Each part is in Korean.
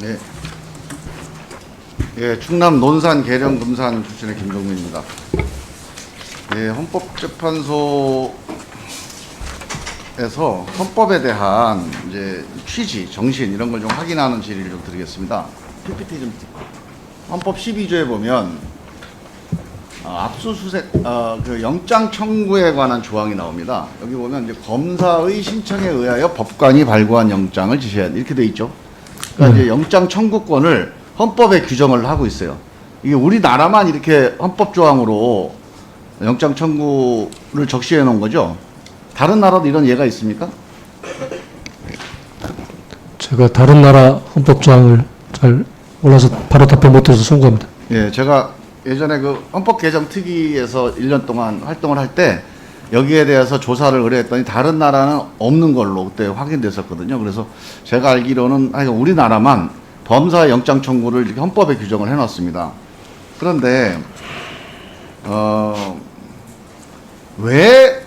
네. 예, 충남 논산 계령 금산 출신의 김종민입니다. 예, 헌법재판소에서 헌법에 대한 이제 취지, 정신 이런 걸 좀 확인하는 질의를 좀 드리겠습니다. PPT 좀 헌법 12조에 보면 압수수색 그 영장 청구에 관한 조항이 나옵니다. 여기 보면 이제 검사의 신청에 의하여 법관이 발부한 영장을 지시해야 돼 이렇게 돼 있죠. 그러니까 이제 영장 청구권을 헌법에 규정을 하고 있어요. 이게 우리나라만 이렇게 헌법 조항으로 영장 청구를 적시해 놓은 거죠. 다른 나라도 이런 예가 있습니까? 제가 다른 나라 헌법 조항을 잘 몰라서 바로 답변 못해서 송구합니다. 예, 제가 예전에 그 헌법 개정 특위에서 1년 동안 활동을 할 때 여기에 대해서 조사를 의뢰했더니 다른 나라는 없는 걸로 그때 확인됐었거든요. 그래서 제가 알기로는 우리나라만 범사 영장 청구를 이렇게 헌법에 규정을 해놨습니다. 그런데 왜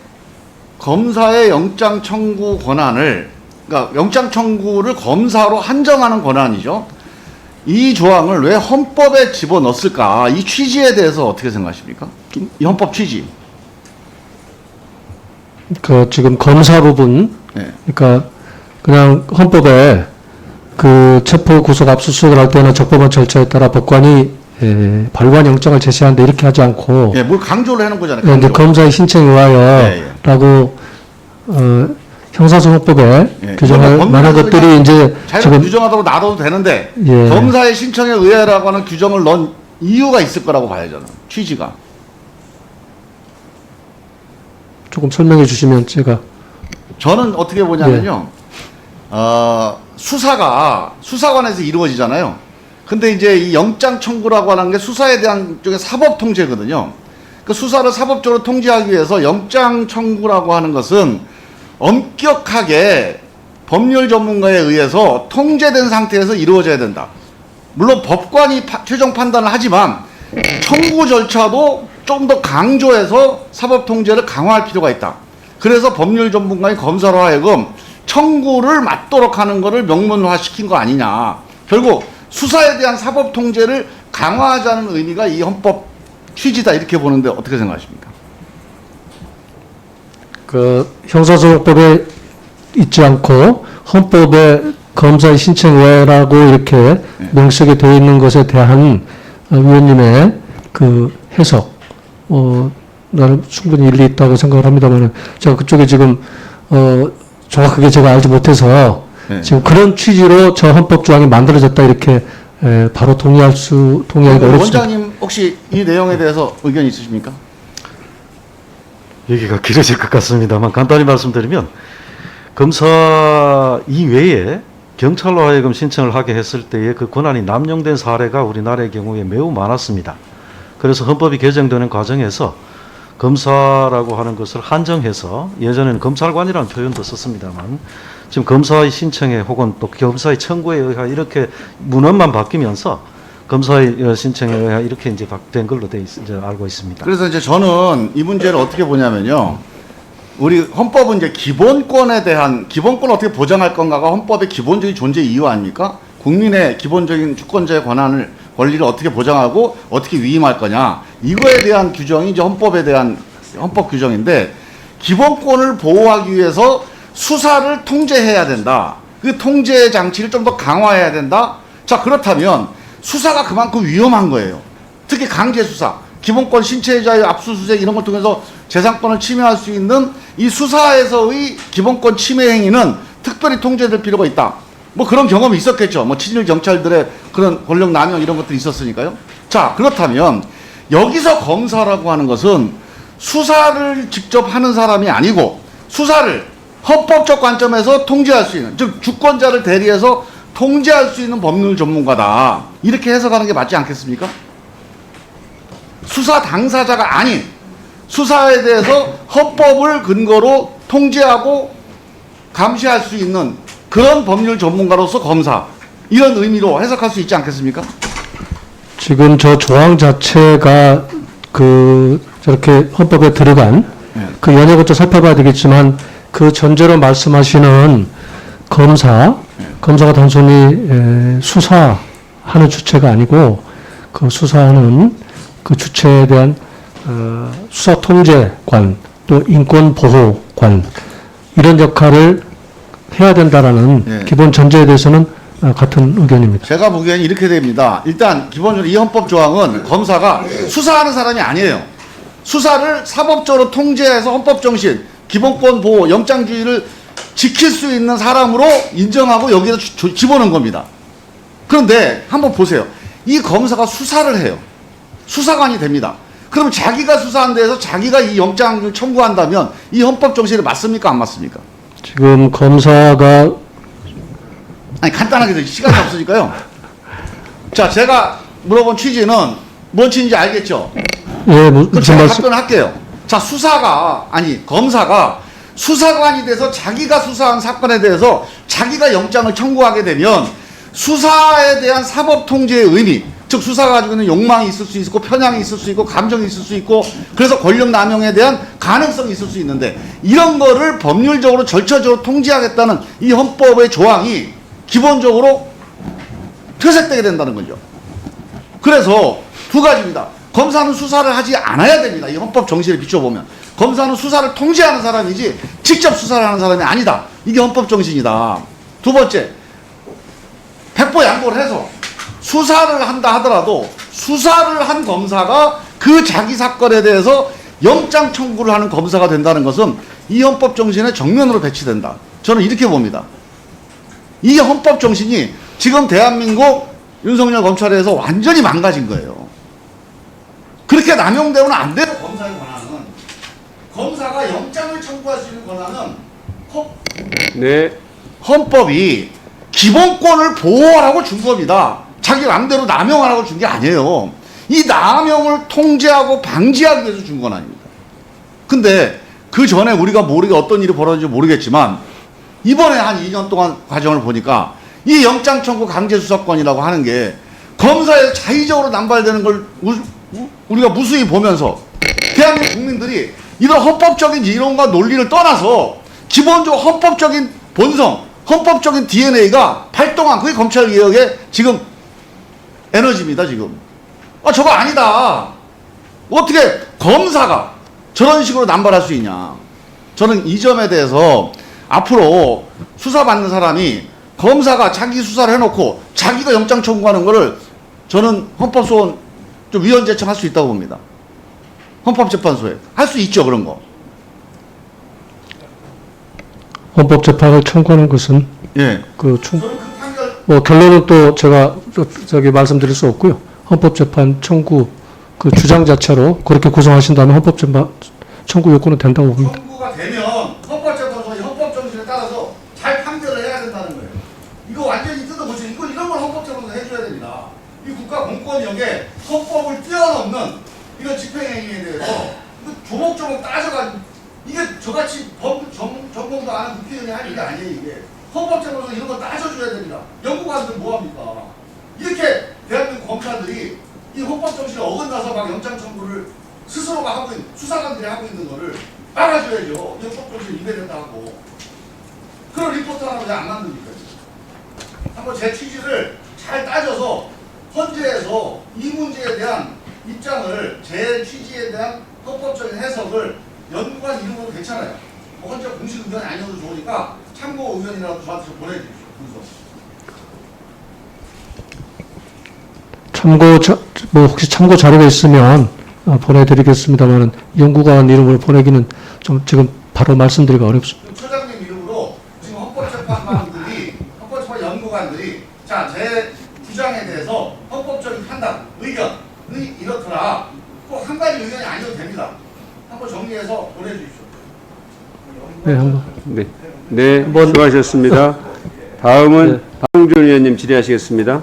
검사의 영장 청구 권한을, 그러니까 영장 청구를 검사로 한정하는 권한이죠. 이 조항을 왜 헌법에 집어넣었을까? 이 취지에 대해서 어떻게 생각하십니까? 이 헌법 취지. 그 지금 검사 부분, 네. 그러니까 그냥 헌법에 그 체포 구속 압수수색을 할 때는 적법한 절차에 따라 법관이 발부한 영장을 제시하는데 이렇게 하지 않고, 예, 뭘 강조를 해놓은 거잖아요. 근데 검사의 신청에 의하여라고 형사소송법에 규정할 만한 것들이 이제 자기가 규정하도록 놔둬도 되는데 검사의 신청에 의하라고 하는 규정을 넣은 이유가 있을 거라고 봐요, 저는. 취지가. 조금 설명해 주시면 제가. 저는 어떻게 보냐면요. 수사가 수사관에서 이루어지잖아요. 근데 이제 이 영장 청구라고 하는 게 수사에 대한 쪽의 사법 통제거든요. 그 수사를 사법적으로 통제하기 위해서 영장 청구라고 하는 것은 엄격하게 법률 전문가에 의해서 통제된 상태에서 이루어져야 된다. 물론 법관이 최종 판단을 하지만 청구 절차도 좀 더 강조해서 사법 통제를 강화할 필요가 있다. 그래서 법률 전문가인 검사로 하여금 청구를 맞도록 하는 것을 명문화시킨 거 아니냐. 결국 수사에 대한 사법 통제를 강화하자는 의미가 이 헌법 취지다 이렇게 보는데 어떻게 생각하십니까? 그 형사소송법에 있지 않고 헌법에 검사의 신청 외라고 이렇게 명시하게 되어 있는 것에 대한 위원님의 그 해석, 나는 충분히 일리 있다고 생각을 합니다만, 제가 그쪽에 지금 정확하게 제가 알지 못해서 지금 그런 취지로 저 헌법 조항이 만들어졌다 이렇게 바로 동의하기가 어렵습니다. 원장님 혹시 이 내용에 대해서 의견 있으십니까? 얘기가 길어질 것 같습니다만 간단히 말씀드리면, 검사 이외에 경찰로 하여금 신청을 하게 했을 때에 그 권한이 남용된 사례가 우리나라의 경우에 매우 많았습니다. 그래서 헌법이 개정되는 과정에서 검사라고 하는 것을 한정해서, 예전에는 검찰관이라는 표현도 썼습니다만 지금 검사의 신청에 혹은 또 검사의 청구에 의하여 이렇게 문헌만 바뀌면서 검사의 신청에 의하여 이렇게 이제 된 걸로 이제 알고 있습니다. 그래서 이제 저는 이 문제를 어떻게 보냐면요. 우리 헌법은 이제 기본권에 대한, 기본권을 어떻게 보장할 건가가 헌법의 기본적인 존재 이유 아닙니까? 국민의 기본적인 주권자의 권리를 어떻게 보장하고 어떻게 위임할 거냐. 이거에 대한 규정이 이제 헌법에 대한 헌법 규정인데, 기본권을 보호하기 위해서 수사를 통제해야 된다. 그 통제 장치를 좀 더 강화해야 된다. 자, 그렇다면 수사가 그만큼 위험한 거예요. 특히 강제 수사, 기본권 신체자의 압수수색 이런 걸 통해서 재산권을 침해할 수 있는 이 수사에서의 기본권 침해 행위는 특별히 통제될 필요가 있다. 뭐 그런 경험이 있었겠죠. 뭐 친일 경찰들의 그런 권력 남용 이런 것들이 있었으니까요. 자, 그렇다면 여기서 검사라고 하는 것은 수사를 직접 하는 사람이 아니고 수사를 헌법적 관점에서 통제할 수 있는, 즉 주권자를 대리해서 통제할 수 있는 법률 전문가다. 이렇게 해석하는 게 맞지 않겠습니까? 수사 당사자가 아닌, 수사에 대해서 헌법을 근거로 통제하고 감시할 수 있는 그런 법률 전문가로서 검사, 이런 의미로 해석할 수 있지 않겠습니까? 지금 저 조항 자체가 저렇게 헌법에 들어간 그 연역을 좀 살펴봐야 되겠지만, 그 전제로 말씀하시는 검사가 단순히 수사하는 주체가 아니고 그 수사하는 그 주체에 대한 수사 통제관 또 인권 보호관 이런 역할을 해야 된다라는 네. 기본 전제에 대해서는 같은 의견입니다. 제가 보기에는 이렇게 됩니다. 일단 기본적으로 이 헌법 조항은 검사가 수사하는 사람이 아니에요. 수사를 사법적으로 통제해서 헌법 정신, 기본권 보호, 영장주의를 지킬 수 있는 사람으로 인정하고 여기다 집어넣은 겁니다. 그런데 한번 보세요. 이 검사가 수사를 해요. 수사관이 됩니다. 그럼 자기가 수사한 데에서 자기가 이 영장을 청구한다면 이 헌법 정신에 맞습니까? 안 맞습니까? 지금 검사가 아니 간단하게 시간이 없으니까요. 자, 제가 물어본 취지는 뭔 취지인지 알겠죠? 예, 그럼 무슨 제가 말씀? 답변을 할게요. 자, 검사가 수사관이 돼서 자기가 수사한 사건에 대해서 자기가 영장을 청구하게 되면 수사에 대한 사법 통제의 의미, 즉 수사가 가지고 있는 욕망이 있을 수 있고 편향이 있을 수 있고 감정이 있을 수 있고 그래서 권력 남용에 대한 가능성이 있을 수 있는데 이런 거를 법률적으로 절차적으로 통제하겠다는 이 헌법의 조항이 기본적으로 퇴색되게 된다는 거죠. 그래서 두 가지입니다. 검사는 수사를 하지 않아야 됩니다. 이 헌법 정신에 비춰보면. 검사는 수사를 통제하는 사람이지 직접 수사를 하는 사람이 아니다. 이게 헌법 정신이다. 두 번째, 백보양보를 해서 수사를 한다 하더라도 수사를 한 검사가 그 자기 사건에 대해서 영장 청구를 하는 검사가 된다는 것은 이 헌법 정신의 정면으로 배치된다. 저는 이렇게 봅니다. 이 헌법 정신이 지금 대한민국 윤석열 검찰에서 완전히 망가진 거예요. 그렇게 남용되면 안 돼요. 검사의 권한은. 검사가 영장을 청구할 수 있는 권한은 헌법이 기본권을 보호하라고 준 겁니다. 자기 마음대로 남용하라고 준 게 아니에요. 이 남용을 통제하고 방지하기 위해서 준 권한입니다. 근데 그 전에 우리가 모르게 어떤 일이 벌어졌는지 모르겠지만 이번에 한 2년 동안 과정을 보니까 이 영장 청구 강제 수사권이라고 하는 게 검사에서 자의적으로 남발되는 걸 우리가 무수히 보면서 대한민국 국민들이 이런 헌법적인 이론과 논리를 떠나서 기본적으로 헌법적인 본성, 헌법적인 DNA가 발동한 그게 검찰개혁의 지금 에너지입니다. 지금. 저거 아니다. 어떻게 검사가 저런 식으로 남발할 수 있냐. 저는 이 점에 대해서 앞으로 수사받는 사람이 검사가 자기 수사를 해놓고 자기가 영장 청구하는 거를 저는 헌법소원 좀 위헌 제청할 수 있다고 봅니다. 헌법재판소에. 할 수 있죠, 그런 거. 헌법재판을 청구하는 것은 예. 그 저는 그 판결 결론은 또 제가 저기 말씀드릴 수 없고요. 헌법재판 청구 그 주장 자체로 그렇게 구성하신다면 헌법재판 청구 요건은 된다고 봅니다. 청구가 되면 헌법재판소가 헌법 정신에 따라서 잘 판결을 해야 된다는 거예요. 이거 완전히 뜯어보시면 이런 걸 헌법재판소가 해줘야 됩니다. 이 국가 공권력에 헌법을 뛰어넘는 이런 집행행위에 대해서 조목조목 따져가지고 이게 저같이 전공도 안 하는 국회의원이 할 일이 아니에요. 이게 헌법재판소가 이런 거 따져줘야 됩니다. 연구관들 뭐합니까? 이렇게 대한민국 검사들이 이 헌법 정신에 어긋나서 막 영장 청구를 스스로가 하고 있는 수사관들이 하고 있는 거를 막아줘야죠. 이 헌법 정신 위배된다 하고 그런 리포트 하나 왜 안 만듭니까? 한번 제 취지를 잘 따져서 헌재에서 이 문제에 대한 입장을 제 취지에 대한 헌법적인 해석을 연구관 이름으로 괜찮아요. 헌재 공식 의견이 아니어도 좋으니까 참고 의견이라도 저한테 좀 보내주십시오. 혹시 참고 자료가 있으면 보내드리겠습니다만 연구관 이름으로 보내기는 좀 지금 바로 말씀드리기가 어렵습니다. 처장님 이름으로 지금 헌법재판관들이 헌법재판 연구관들이 자, 제 주장에 대해서 헌법적인 판단, 의견이 이렇더라. 꼭 한 가지 의견이 아니어도 됩니다. 한번 정리해서 보내주십시오. 네, 한번. 네, 수고하셨습니다. 다음은 박홍준 의원님 질의하시겠습니다.